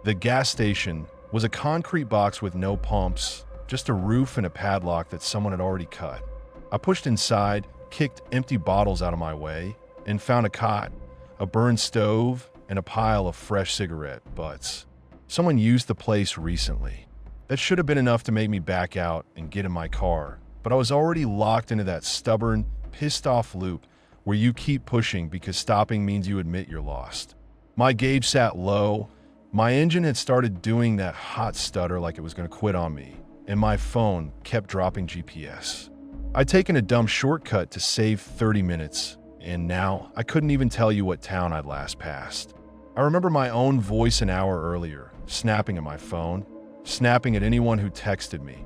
The gas station was a concrete box with no pumps, just a roof and a padlock that someone had already cut. I pushed inside, kicked empty bottles out of my way, and found a cot, a burned stove, and a pile of fresh cigarette butts. Someone used the place recently. That should have been enough to make me back out and get in my car, but I was already locked into that stubborn, pissed-off loop where you keep pushing because stopping means you admit you're lost. My gauge sat low. My engine had started doing that hot stutter like it was going to quit on me, and my phone kept dropping GPS. I'd taken a dumb shortcut to save 30 minutes, and now I couldn't even tell you what town I'd last passed. I remember my own voice an hour earlier, snapping at my phone, snapping at anyone who texted me,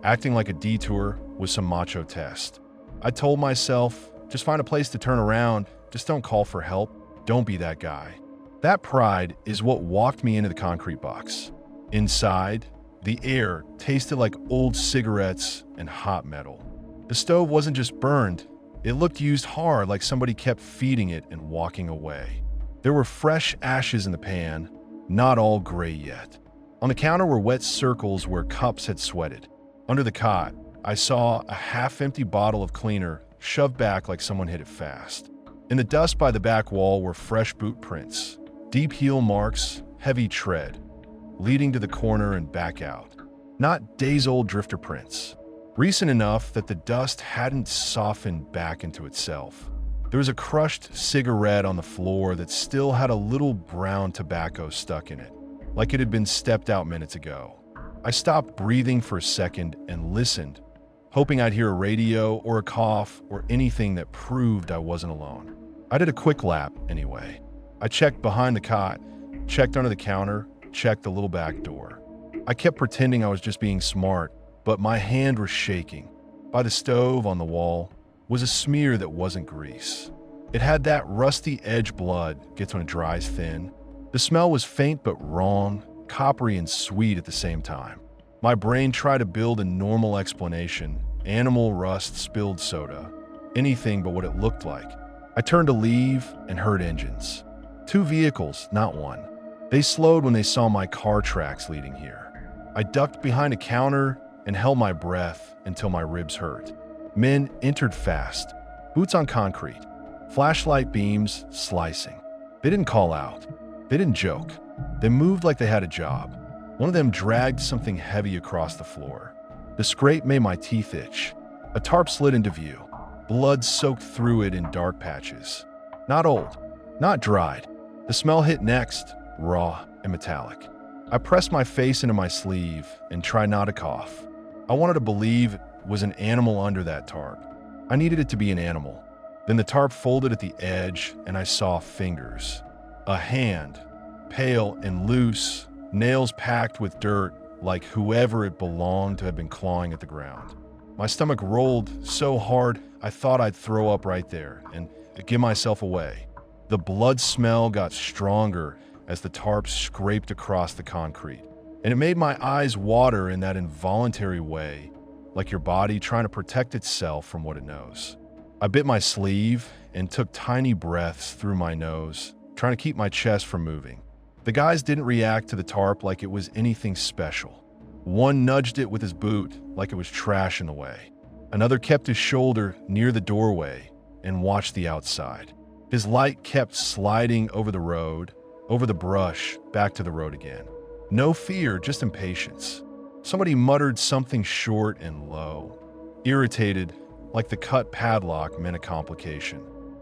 acting like a detour was some macho test. I told myself, just find a place to turn around, just don't call for help, don't be that guy. That pride is what walked me into the concrete box. Inside, the air tasted like old cigarettes and hot metal. The stove wasn't just burned, it looked used hard, like somebody kept feeding it and walking away. There were fresh ashes in the pan, not all gray yet. On the counter were wet circles where cups had sweated. Under the cot, I saw a half-empty bottle of cleaner shoved back like someone hit it fast. In the dust by the back wall were fresh boot prints, deep heel marks, heavy tread, leading to the corner and back out. Not days-old drifter prints. Recent enough that the dust hadn't softened back into itself. There was a crushed cigarette on the floor that still had a little brown tobacco stuck in it, like it had been stepped out minutes ago. I stopped breathing for a second and listened, hoping I'd hear a radio or a cough or anything that proved I wasn't alone. I did a quick lap anyway. I checked behind the cot, checked under the counter, checked the little back door. I kept pretending I was just being smart, but my hand was shaking. By the stove on the wall was a smear that wasn't grease. It had that rusty edge blood gets when it dries thin. The smell was faint but wrong, coppery and sweet at the same time. My brain tried to build a normal explanation. Animal rust, spilled soda, anything but what it looked like. I turned to leave and heard engines. 2 vehicles, not one. They slowed when they saw my car tracks leading here. I ducked behind a counter and held my breath until my ribs hurt. Men entered fast, boots on concrete, flashlight beams slicing. They didn't call out. They didn't joke. They moved like they had a job. One of them dragged something heavy across the floor. The scrape made my teeth itch. A tarp slid into view. Blood soaked through it in dark patches. Not old, not dried. The smell hit next, raw and metallic. I pressed my face into my sleeve and tried not to cough. I wanted to believe it was an animal under that tarp. I needed it to be an animal. Then the tarp folded at the edge and I saw fingers. A hand, pale and loose, nails packed with dirt like whoever it belonged to had been clawing at the ground. My stomach rolled so hard I thought I'd throw up right there and give myself away. The blood smell got stronger as the tarp scraped across the concrete, and it made my eyes water in that involuntary way, like your body trying to protect itself from what it knows. I bit my sleeve and took tiny breaths through my nose, trying to keep my chest from moving. The guys didn't react to the tarp like it was anything special. One nudged it with his boot like it was trash in the way. Another kept his shoulder near the doorway and watched the outside. His light kept sliding over the road, over the brush, back to the road again. No fear, just impatience. Somebody muttered something short and low, irritated, like the cut padlock meant a complication.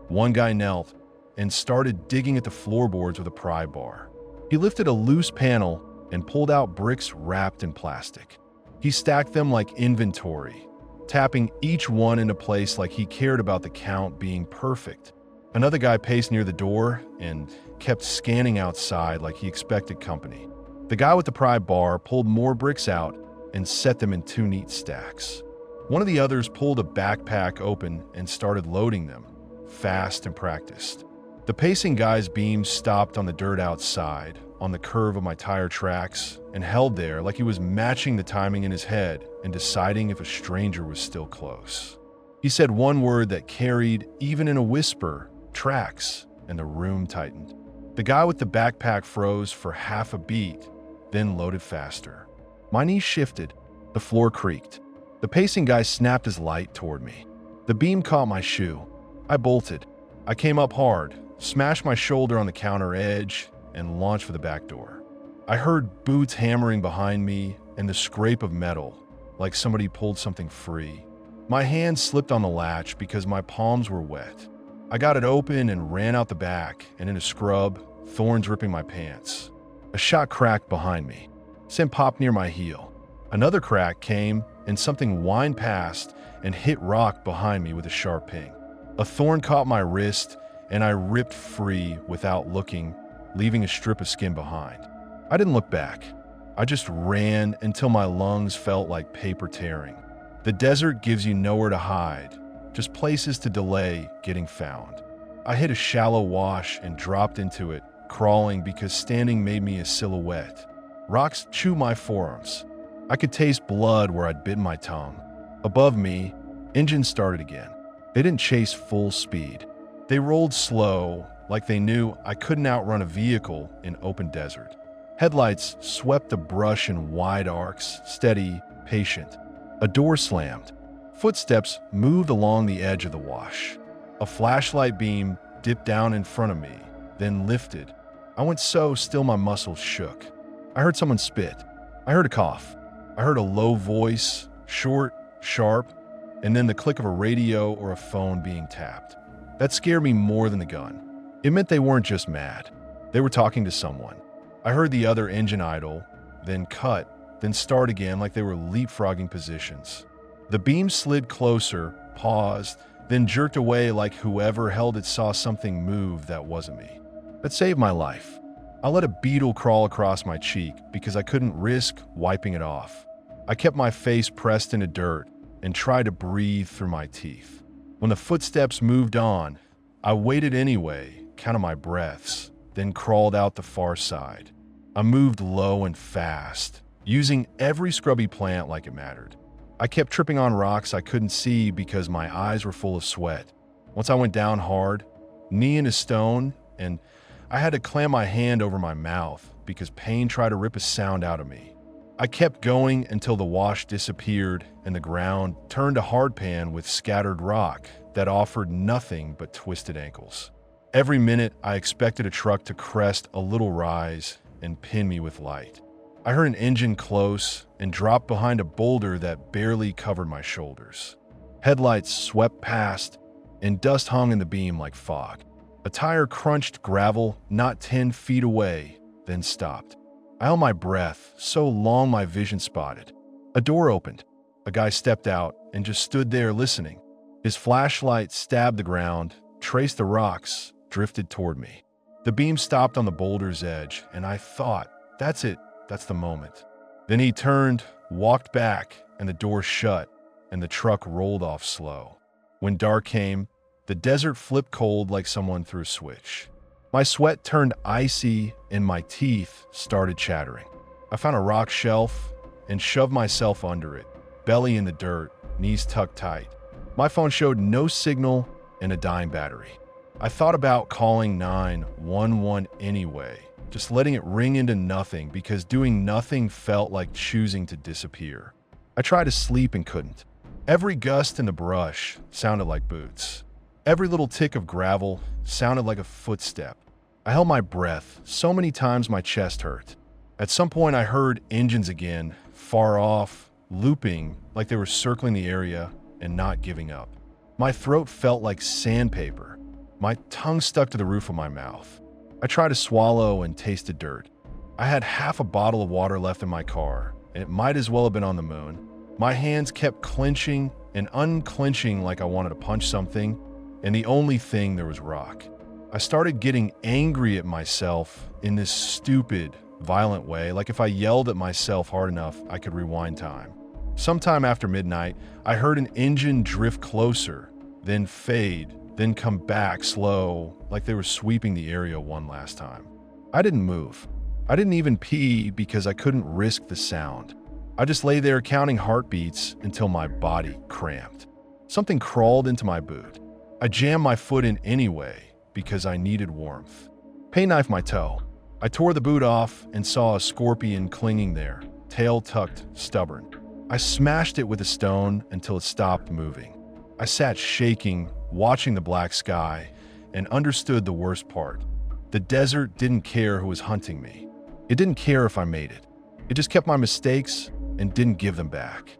One guy knelt and started digging at the floorboards with a pry bar. He lifted a loose panel and pulled out bricks wrapped in plastic. He stacked them like inventory, tapping each one into place like he cared about the count being perfect. Another guy paced near the door and kept scanning outside like he expected company. The guy with the pry bar pulled more bricks out and set them in 2 neat stacks. One of the others pulled a backpack open and started loading them, fast and practiced. The pacing guy's beam stopped on the dirt outside, on the curve of my tire tracks, and held there like he was matching the timing in his head and deciding if a stranger was still close. He said one word that carried, even in a whisper, tracks, and the room tightened. The guy with the backpack froze for half a beat then loaded faster. My knees shifted. The floor creaked. The pacing guy snapped his light toward me. The beam caught my shoe. I bolted. I came up hard, smashed my shoulder on the counter edge, and launched for the back door. I heard boots hammering behind me and the scrape of metal, like somebody pulled something free. My hand slipped on the latch because my palms were wet. I got it open and ran out the back and in a scrub, thorns ripping my pants. A shot cracked behind me. Scent popped near my heel. Another crack came and something whined past and hit rock behind me with a sharp ping. A thorn caught my wrist and I ripped free without looking, leaving a strip of skin behind. I didn't look back. I just ran until my lungs felt like paper tearing. The desert gives you nowhere to hide, just places to delay getting found. I hit a shallow wash and dropped into it, crawling because standing made me a silhouette. Rocks chew my forearms. I could taste blood where I'd bitten my tongue. Above me, engines started again. They didn't chase full speed. They rolled slow, like they knew I couldn't outrun a vehicle in open desert. Headlights swept the brush in wide arcs, steady, patient. A door slammed. Footsteps moved along the edge of the wash. A flashlight beam dipped down in front of me, then lifted. I went so still my muscles shook. I heard someone spit. I heard a cough. I heard a low voice, short, sharp, and then the click of a radio or a phone being tapped. That scared me more than the gun. It meant they weren't just mad. They were talking to someone. I heard the other engine idle, then cut, then start again like they were leapfrogging positions. The beam slid closer, paused, then jerked away like whoever held it saw something move that wasn't me. That saved my life. I let a beetle crawl across my cheek because I couldn't risk wiping it off. I kept my face pressed into dirt and tried to breathe through my teeth. When the footsteps moved on, I waited anyway, counted my breaths, then crawled out the far side. I moved low and fast, using every scrubby plant like it mattered. I kept tripping on rocks I couldn't see because my eyes were full of sweat. Once I went down hard, knee in a stone, and I had to clam my hand over my mouth because pain tried to rip a sound out of me. I kept going until the wash disappeared and the ground turned to hardpan with scattered rock that offered nothing but twisted ankles. Every minute, I expected a truck to crest a little rise and pin me with light. I heard an engine close and drop behind a boulder that barely covered my shoulders. Headlights swept past and dust hung in the beam like fog. A tire crunched gravel not 10 feet away, then stopped. I held my breath, so long my vision spotted. A door opened. A guy stepped out and just stood there listening. His flashlight stabbed the ground, traced the rocks, drifted toward me. The beam stopped on the boulder's edge, and I thought, that's it, that's the moment. Then he turned, walked back, and the door shut, and the truck rolled off slow. When dark came, the desert flipped cold like someone threw a switch. My sweat turned icy and my teeth started chattering. I found a rock shelf and shoved myself under it, belly in the dirt, knees tucked tight. My phone showed no signal and a dying battery. I thought about calling 911 anyway, just letting it ring into nothing because doing nothing felt like choosing to disappear. I tried to sleep and couldn't. Every gust in the brush sounded like boots. Every little tick of gravel sounded like a footstep. I held my breath so many times my chest hurt. At some point I heard engines again, far off, looping like they were circling the area and not giving up. My throat felt like sandpaper. My tongue stuck to the roof of my mouth. I tried to swallow and tasted dirt. I had half a bottle of water left in my car, and it might as well have been on the moon. My hands kept clenching and unclenching like I wanted to punch something, and the only thing there was rock. I started getting angry at myself in this stupid, violent way, like if I yelled at myself hard enough, I could rewind time. Sometime after midnight, I heard an engine drift closer, then fade, then come back slow, like they were sweeping the area one last time. I didn't move. I didn't even pee because I couldn't risk the sound. I just lay there counting heartbeats until my body cramped. Something crawled into my boot. I jammed my foot in anyway because I needed warmth. Pain knifed my toe. I tore the boot off and saw a scorpion clinging there, tail tucked, stubborn. I smashed it with a stone until it stopped moving. I sat shaking, watching the black sky, and understood the worst part. The desert didn't care who was hunting me. It didn't care if I made it. It just kept my mistakes and didn't give them back.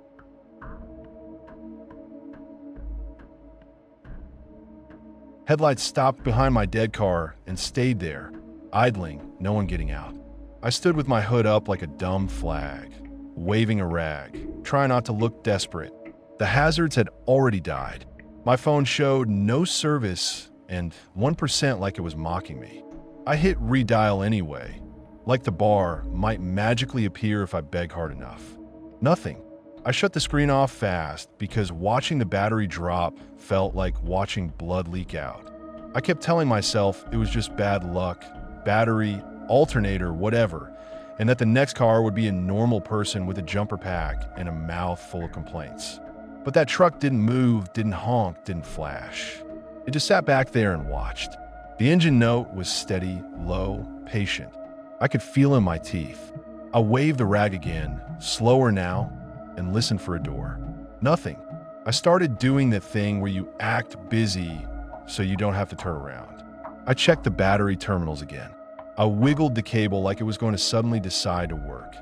Headlights stopped behind my dead car and stayed there, idling, no one getting out. I stood with my hood up like a dumb flag, waving a rag, trying not to look desperate. The hazards had already died. My phone showed no service and 1% like it was mocking me. I hit redial anyway, like the bar might magically appear if I beg hard enough. Nothing. I shut the screen off fast because watching the battery drop felt like watching blood leak out. I kept telling myself it was just bad luck, battery, alternator, whatever, and that the next car would be a normal person with a jumper pack and a mouth full of complaints. But that truck didn't move, didn't honk, didn't flash. It just sat back there and watched. The engine note was steady, low, patient. I could feel in my teeth. I waved the rag again, slower now, and listened for a door. Nothing. I started doing the thing where you act busy so you don't have to turn around. I checked the battery terminals again. I wiggled the cable like it was going to suddenly decide to work.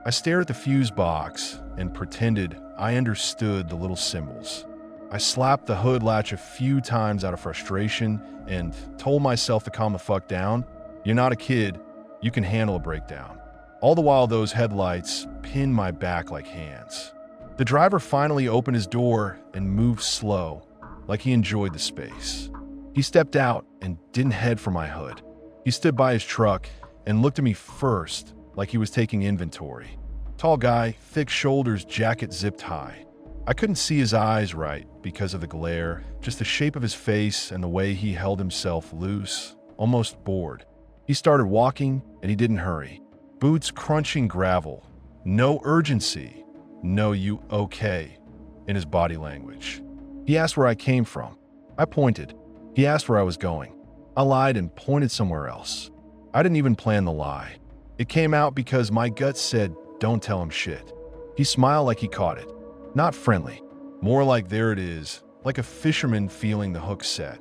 I stared at the fuse box and pretended I understood the little symbols. I slapped the hood latch a few times out of frustration and told myself to calm the fuck down. You're not a kid. You can handle a breakdown. All the while, those headlights pinned my back like hands. The driver finally opened his door and moved slow, like he enjoyed the space. He stepped out and didn't head for my hood. He stood by his truck and looked at me first, like he was taking inventory. Tall guy, thick shoulders, jacket zipped high. I couldn't see his eyes right because of the glare, just the shape of his face and the way he held himself loose, almost bored. He started walking, and he didn't hurry. Boots crunching gravel. No urgency. No "you okay" in his body language. He asked where I came from. I pointed. He asked where I was going. I lied and pointed somewhere else. I didn't even plan the lie. It came out because my gut said, don't tell him shit. He smiled like he caught it. Not friendly. More like there it is, like a fisherman feeling the hook set.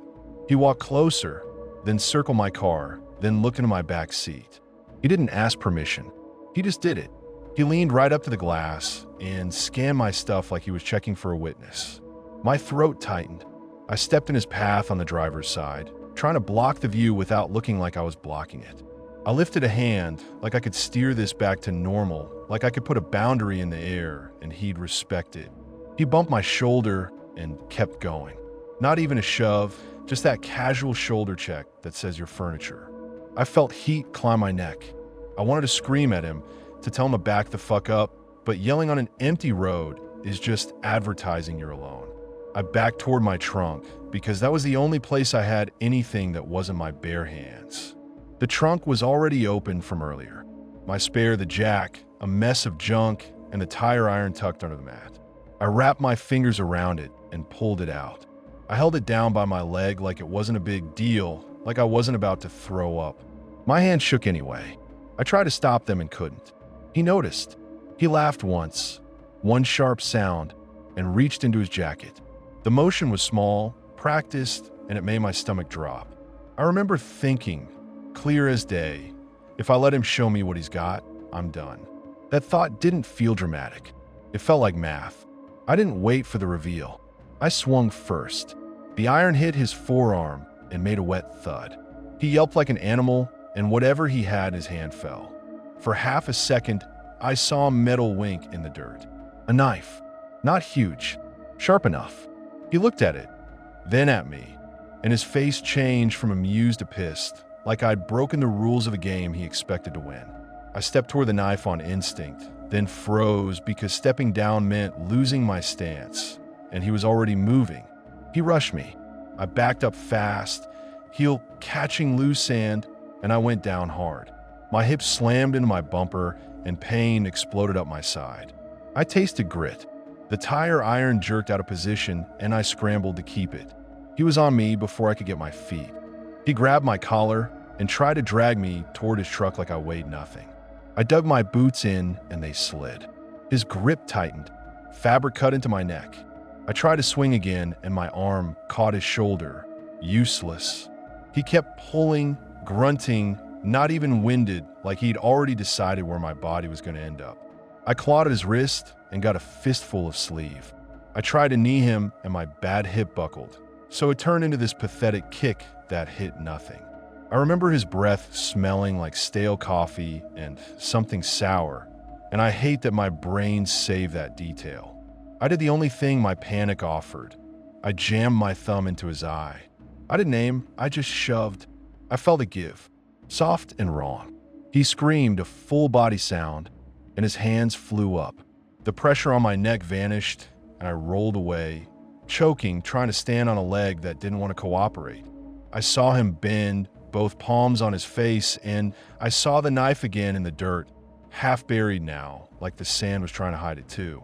He walked closer, then circled my car, then looked into my back seat. He didn't ask permission. He just did it. He leaned right up to the glass and scanned my stuff like he was checking for a witness. My throat tightened. I stepped in his path on the driver's side, trying to block the view without looking like I was blocking it. I lifted a hand like I could steer this back to normal, like I could put a boundary in the air and he'd respect it. He bumped my shoulder and kept going. Not even a shove, just that casual shoulder check that says you're furniture. I felt heat climb my neck. I wanted to scream at him, to tell him to back the fuck up, but yelling on an empty road is just advertising you're alone. I backed toward my trunk because that was the only place I had anything that wasn't my bare hands. The trunk was already open from earlier. My spare, the jack, a mess of junk, and the tire iron tucked under the mat. I wrapped my fingers around it and pulled it out. I held it down by my leg like it wasn't a big deal, like I wasn't about to throw up. My hand shook anyway. I tried to stop them and couldn't. He noticed. He laughed once, one sharp sound, and reached into his jacket. The motion was small, practiced, and it made my stomach drop. I remember thinking, clear as day, if I let him show me what he's got, I'm done. That thought didn't feel dramatic. It felt like math. I didn't wait for the reveal. I swung first. The iron hit his forearm and made a wet thud. He yelped like an animal, and whatever he had in his hand fell. For half a second, I saw a metal wink in the dirt. A knife. Not huge. Sharp enough. He looked at it, then at me, and his face changed from amused to pissed, like I'd broken the rules of a game he expected to win. I stepped toward the knife on instinct, then froze because stepping down meant losing my stance, and he was already moving. He rushed me. I backed up fast, heel catching loose sand, and I went down hard. My hips slammed into my bumper, and pain exploded up my side. I tasted grit. The tire iron jerked out of position, and I scrambled to keep it. He was on me before I could get my feet. He grabbed my collar, and tried to drag me toward his truck like I weighed nothing. I dug my boots in and they slid. His grip tightened, fabric cut into my neck. I tried to swing again and my arm caught his shoulder. Useless. He kept pulling, grunting, not even winded, like he'd already decided where my body was going to end up. I clawed at his wrist and got a fistful of sleeve. I tried to knee him and my bad hip buckled, so it turned into this pathetic kick that hit nothing. I remember his breath smelling like stale coffee and something sour, and I hate that my brain saved that detail. I did the only thing my panic offered. I jammed my thumb into his eye. I didn't aim, I just shoved. I felt it give, soft and wrong. He screamed a full body sound, and his hands flew up. The pressure on my neck vanished, and I rolled away, choking, trying to stand on a leg that didn't want to cooperate. I saw him bend, both palms on his face, and I saw the knife again in the dirt, half buried now, like the sand was trying to hide it too.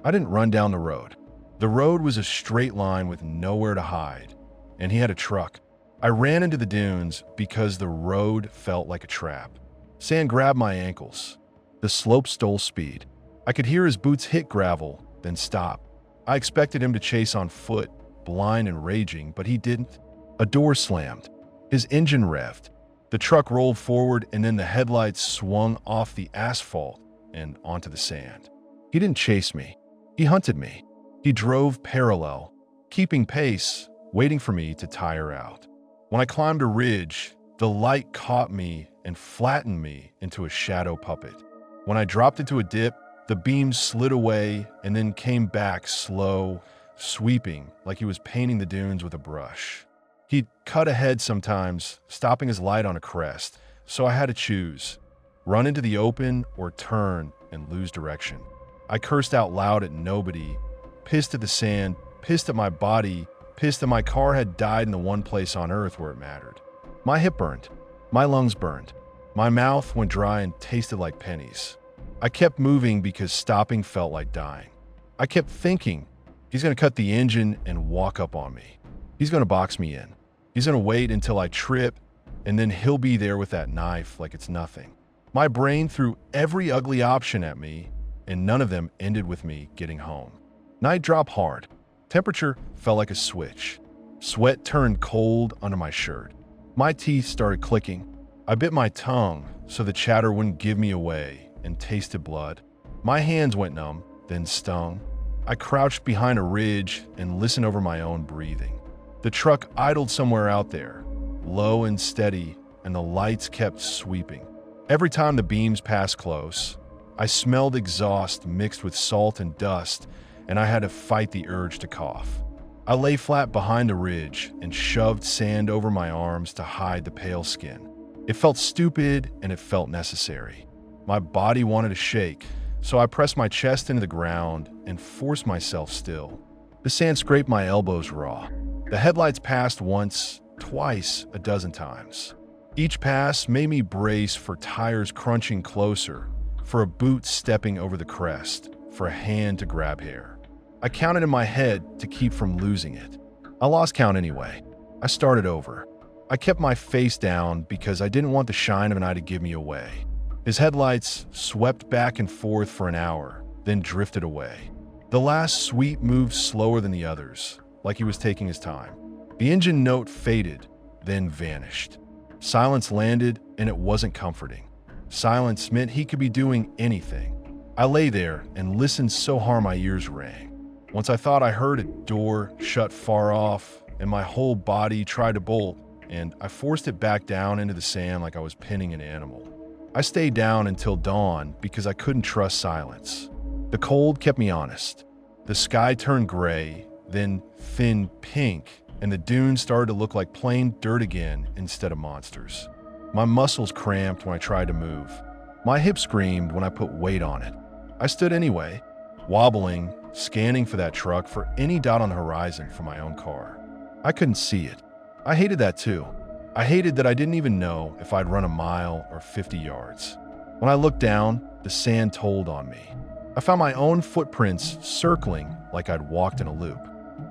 I didn't run down the road. The road was a straight line with nowhere to hide, and he had a truck. I ran into the dunes because the road felt like a trap. Sand grabbed my ankles. The slope stole speed. I could hear his boots hit gravel, then stop. I expected him to chase on foot, blind and raging, but he didn't. A door slammed. His engine revved. The truck rolled forward, and then the headlights swung off the asphalt and onto the sand. He didn't chase me. He hunted me. He drove parallel, keeping pace, waiting for me to tire out. When I climbed a ridge, the light caught me and flattened me into a shadow puppet. When I dropped into a dip, the beams slid away and then came back slow, sweeping like he was painting the dunes with a brush. He'd cut ahead sometimes, stopping his light on a crest, so I had to choose: run into the open or turn and lose direction. I cursed out loud at nobody, pissed at the sand, pissed at my body, pissed that my car had died in the one place on earth where it mattered. My hip burned. My lungs burned. My mouth went dry and tasted like pennies. I kept moving because stopping felt like dying. I kept thinking, he's going to cut the engine and walk up on me. He's going to box me in. He's going to wait until I trip, and then he'll be there with that knife like it's nothing. My brain threw every ugly option at me, and none of them ended with me getting home. Night dropped hard. Temperature felt like a switch. Sweat turned cold under my shirt. My teeth started clicking. I bit my tongue so the chatter wouldn't give me away and tasted blood. My hands went numb, then stung. I crouched behind a ridge and listened over my own breathing. The truck idled somewhere out there, low and steady, and the lights kept sweeping. Every time the beams passed close, I smelled exhaust mixed with salt and dust, and I had to fight the urge to cough. I lay flat behind the ridge and shoved sand over my arms to hide the pale skin. It felt stupid and it felt necessary. My body wanted to shake, so I pressed my chest into the ground and forced myself still. The sand scraped my elbows raw. The headlights passed once, twice, a dozen times. Each pass made me brace for tires crunching closer, for a boot stepping over the crest, for a hand to grab hair. I counted in my head to keep from losing it. I lost count anyway. I started over. I kept my face down because I didn't want the shine of an eye to give me away. His headlights swept back and forth for an hour, then drifted away. The last sweep moved slower than the others, like he was taking his time. The engine note faded, then vanished. Silence landed, and it wasn't comforting. Silence meant he could be doing anything. I lay there and listened so hard my ears rang. Once I thought I heard a door shut far off, and my whole body tried to bolt, and I forced it back down into the sand like I was pinning an animal. I stayed down until dawn because I couldn't trust silence. The cold kept me honest. The sky turned gray, then thin pink, and the dunes started to look like plain dirt again instead of monsters. My muscles cramped when I tried to move. My hip screamed when I put weight on it. I stood anyway, wobbling, scanning for that truck, for any dot on the horizon for my own car. I couldn't see it. I hated that too. I hated that I didn't even know if I'd run a mile or 50 yards. When I looked down, the sand told on me. I found my own footprints circling like I'd walked in a loop.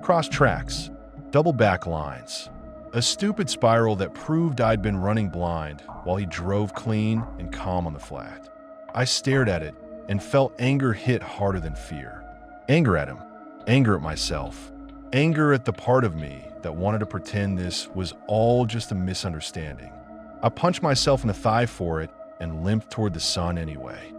Cross tracks, double back lines. A stupid spiral that proved I'd been running blind while he drove clean and calm on the flat. I stared at it and felt anger hit harder than fear. Anger at him, anger at myself, anger at the part of me that wanted to pretend this was all just a misunderstanding. I punched myself in the thigh for it and limped toward the sun anyway.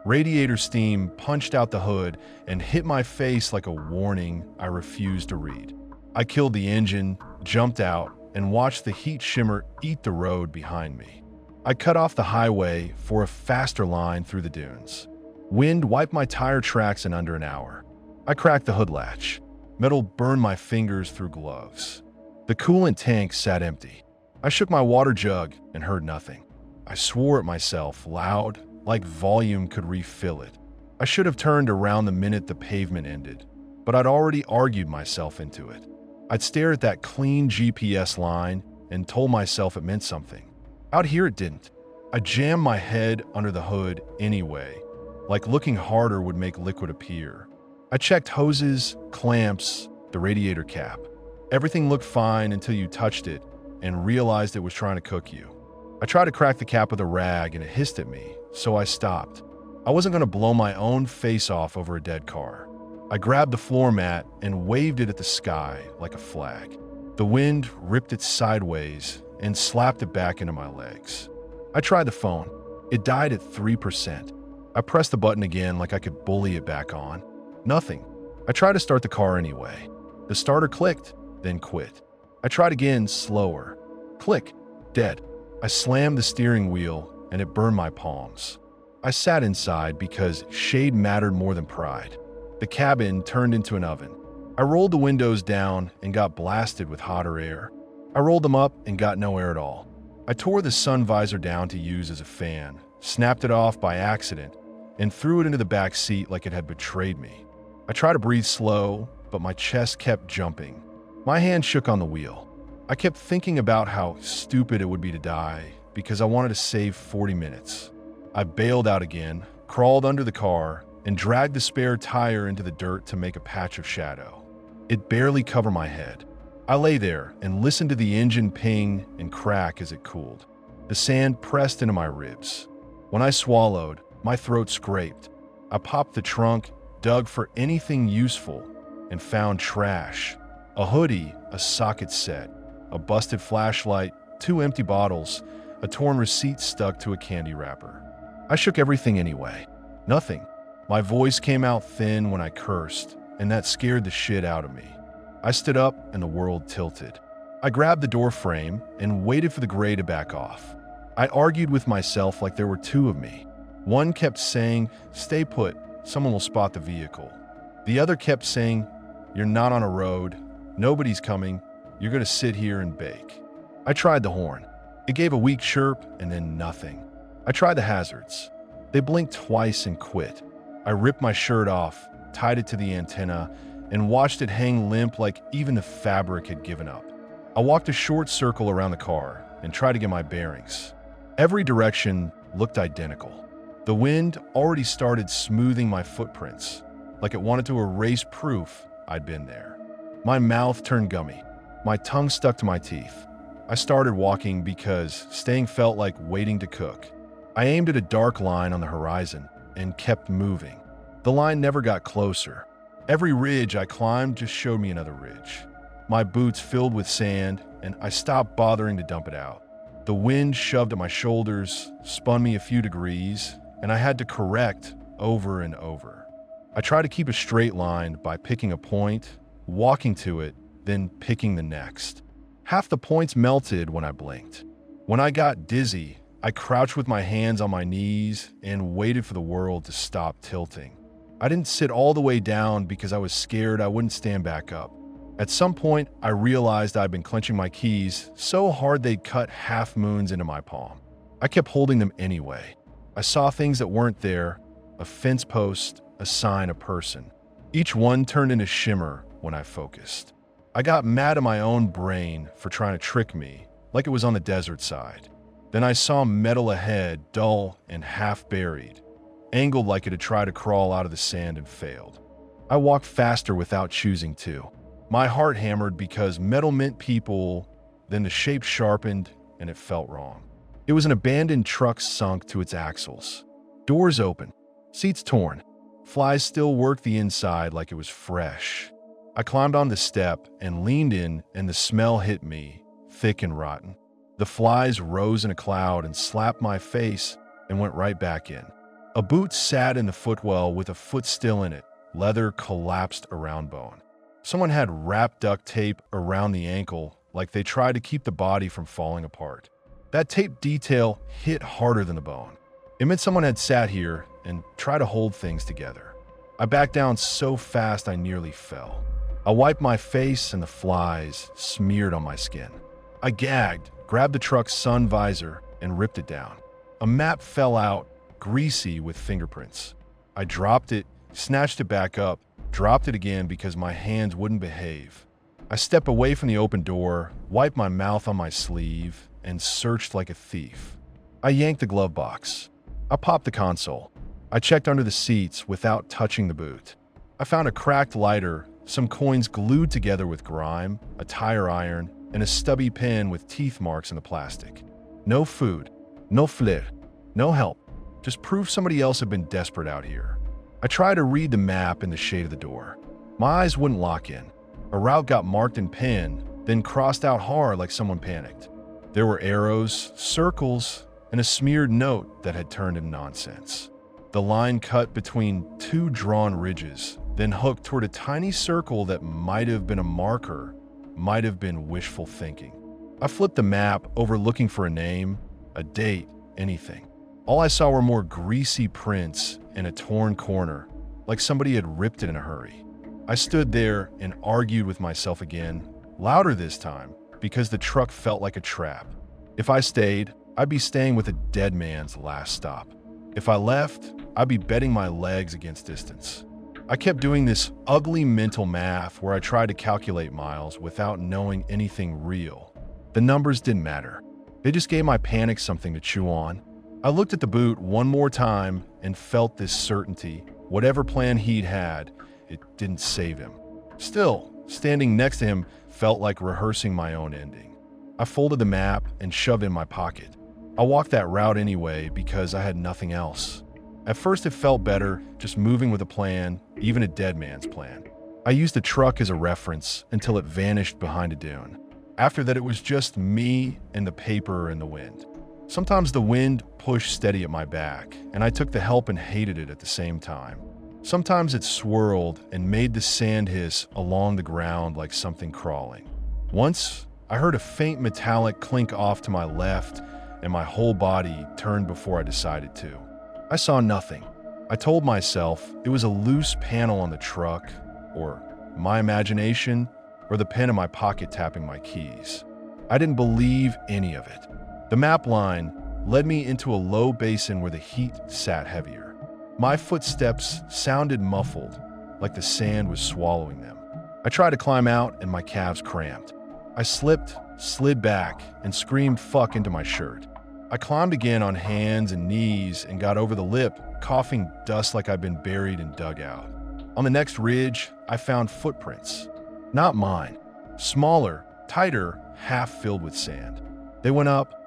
Radiator steam punched out the hood and hit my face like a warning I refused to read. I killed the engine, jumped out, and watched the heat shimmer eat the road behind me. I cut off the highway for a faster line through the dunes. Wind wiped my tire tracks in under an hour. I cracked the hood latch. Metal burned my fingers through gloves. The coolant tank sat empty. I shook my water jug and heard nothing. I swore at myself loud, like volume could refill it. I should have turned around the minute the pavement ended, but I'd already argued myself into it. I'd stare at that clean GPS line and told myself it meant something. Out here it didn't. I jammed my head under the hood anyway, like looking harder would make liquid appear. I checked hoses, clamps, the radiator cap. Everything looked fine until you touched it and realized it was trying to cook you. I tried to crack the cap with a rag and it hissed at me, so I stopped. I wasn't going to blow my own face off over a dead car. I grabbed the floor mat and waved it at the sky like a flag. The wind ripped it sideways and slapped it back into my legs. I tried the phone. It died at 3%. I pressed the button again like I could bully it back on. Nothing. I tried to start the car anyway. The starter clicked, then quit. I tried again, slower. Click. Dead. I slammed the steering wheel and it burned my palms. I sat inside because shade mattered more than pride. The cabin turned into an oven. I rolled the windows down and got blasted with hotter air. I rolled them up and got no air at all. I tore the sun visor down to use as a fan, snapped it off by accident, and threw it into the back seat like it had betrayed me. I tried to breathe slow, but my chest kept jumping. My hand shook on the wheel. I kept thinking about how stupid it would be to die because I wanted to save 40 minutes. I bailed out again, crawled under the car, and dragged the spare tire into the dirt to make a patch of shadow. It barely covered my head. I lay there and listened to the engine ping and crack as it cooled. The sand pressed into my ribs. When I swallowed, my throat scraped. I popped the trunk, dug for anything useful, and found trash. A hoodie, a socket set, a busted flashlight, 2 empty bottles, a torn receipt stuck to a candy wrapper. I shook everything anyway. Nothing. My voice came out thin when I cursed, and that scared the shit out of me. I stood up and the world tilted. I grabbed the door frame and waited for the gray to back off. I argued with myself like there were 2 of me. One kept saying, "Stay put, someone will spot the vehicle." The other kept saying, "You're not on a road, nobody's coming, you're gonna sit here and bake." I tried the horn. It gave a weak chirp and then nothing. I tried the hazards. They blinked twice and quit. I ripped my shirt off, tied it to the antenna, and watched it hang limp like even the fabric had given up. I walked a short circle around the car and tried to get my bearings. Every direction looked identical. The wind already started smoothing my footprints, like it wanted to erase proof I'd been there. My mouth turned gummy. My tongue stuck to my teeth. I started walking because staying felt like waiting to cook. I aimed at a dark line on the horizon and kept moving. The line never got closer. Every ridge I climbed just showed me another ridge. My boots filled with sand, and I stopped bothering to dump it out. The wind shoved at my shoulders, spun me a few degrees, and I had to correct over and over. I tried to keep a straight line by picking a point, walking to it, then picking the next. Half the points melted when I blinked. When I got dizzy, I crouched with my hands on my knees and waited for the world to stop tilting. I didn't sit all the way down because I was scared I wouldn't stand back up. At some point, I realized I'd been clenching my keys so hard they'd cut half moons into my palm. I kept holding them anyway. I saw things that weren't there, a fence post, a sign, a person. Each one turned into shimmer when I focused. I got mad at my own brain for trying to trick me, like it was on the desert side. Then I saw metal ahead, dull and half buried, angled like it had tried to crawl out of the sand and failed. I walked faster without choosing to. My heart hammered because metal meant people, then the shape sharpened and it felt wrong. It was an abandoned truck sunk to its axles. Doors open, seats torn. Flies still worked the inside like it was fresh. I climbed on the step and leaned in, and the smell hit me, thick and rotten. The flies rose in a cloud and slapped my face and went right back in. A boot sat in the footwell with a foot still in it, leather collapsed around bone. Someone had wrapped duct tape around the ankle like they tried to keep the body from falling apart. That tape detail hit harder than the bone. It meant someone had sat here and tried to hold things together. I backed down so fast I nearly fell. I wiped my face and the flies smeared on my skin. I gagged, grabbed the truck's sun visor, and ripped it down. A map fell out, greasy with fingerprints. I dropped it, snatched it back up, dropped it again because my hands wouldn't behave. I stepped away from the open door, wiped my mouth on my sleeve, and searched like a thief. I yanked the glove box. I popped the console. I checked under the seats without touching the boot. I found a cracked lighter, some coins glued together with grime, a tire iron, and a stubby pen with teeth marks in the plastic. No food, no flair, no help. Just proof somebody else had been desperate out here. I tried to read the map in the shade of the door. My eyes wouldn't lock in. A route got marked in pen, then crossed out hard like someone panicked. There were arrows, circles, and a smeared note that had turned into nonsense. The line cut between two drawn ridges, then hooked toward a tiny circle that might have been a marker, might have been wishful thinking. I flipped the map over looking for a name, a date, anything. All I saw were more greasy prints and a torn corner, like somebody had ripped it in a hurry. I stood there and argued with myself again, louder this time, because the truck felt like a trap. If I stayed, I'd be staying with a dead man's last stop. If I left, I'd be betting my legs against distance. I kept doing this ugly mental math where I tried to calculate miles without knowing anything real. The numbers didn't matter. They just gave my panic something to chew on. I looked at the boot one more time and felt this certainty. Whatever plan he'd had, it didn't save him. Still, standing next to him felt like rehearsing my own ending. I folded the map and shoved it in my pocket. I walked that route anyway because I had nothing else. At first it felt better, just moving with a plan, even a dead man's plan. I used the truck as a reference until it vanished behind a dune. After that it was just me and the paper and the wind. Sometimes the wind pushed steady at my back, and I took the help and hated it at the same time. Sometimes it swirled and made the sand hiss along the ground like something crawling. Once, I heard a faint metallic clink off to my left, and my whole body turned before I decided to. I saw nothing. I told myself it was a loose panel on the truck, or my imagination, or the pen in my pocket tapping my keys. I didn't believe any of it. The map line led me into a low basin where the heat sat heavier. My footsteps sounded muffled, like the sand was swallowing them. I tried to climb out and my calves cramped. I slipped, slid back, and screamed fuck into my shirt. I climbed again on hands and knees and got over the lip, coughing dust like I'd been buried and dug out. On the next ridge, I found footprints. Not mine. Smaller, tighter, half filled with sand. They went up,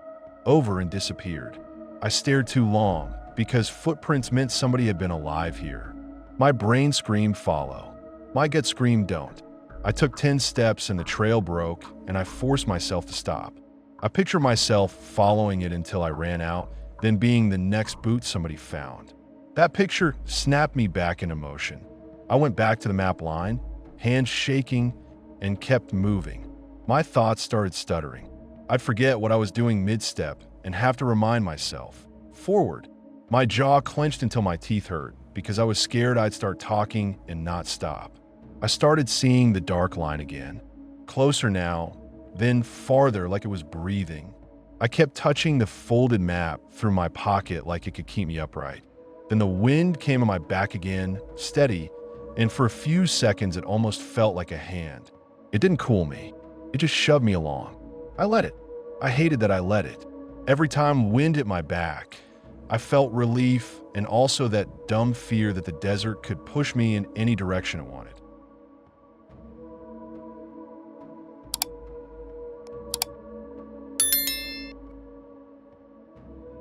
over, and disappeared. I stared too long because footprints meant somebody had been alive here. My brain screamed follow. My gut screamed don't. I took 10 steps and the trail broke, and I forced myself to stop. I pictured myself following it until I ran out, then being the next boot somebody found. That picture snapped me back into motion. I went back to the map line, hands shaking, and kept moving. My thoughts started stuttering. I'd forget what I was doing mid-step and have to remind myself. Forward. My jaw clenched until my teeth hurt because I was scared I'd start talking and not stop. I started seeing the dark line again. Closer now, then farther like it was breathing. I kept touching the folded map through my pocket like it could keep me upright. Then the wind came on my back again, steady, and for a few seconds it almost felt like a hand. It didn't cool me. It just shoved me along. I let it. I hated that I let it. Every time wind hit my back, I felt relief and also that dumb fear that the desert could push me in any direction it wanted.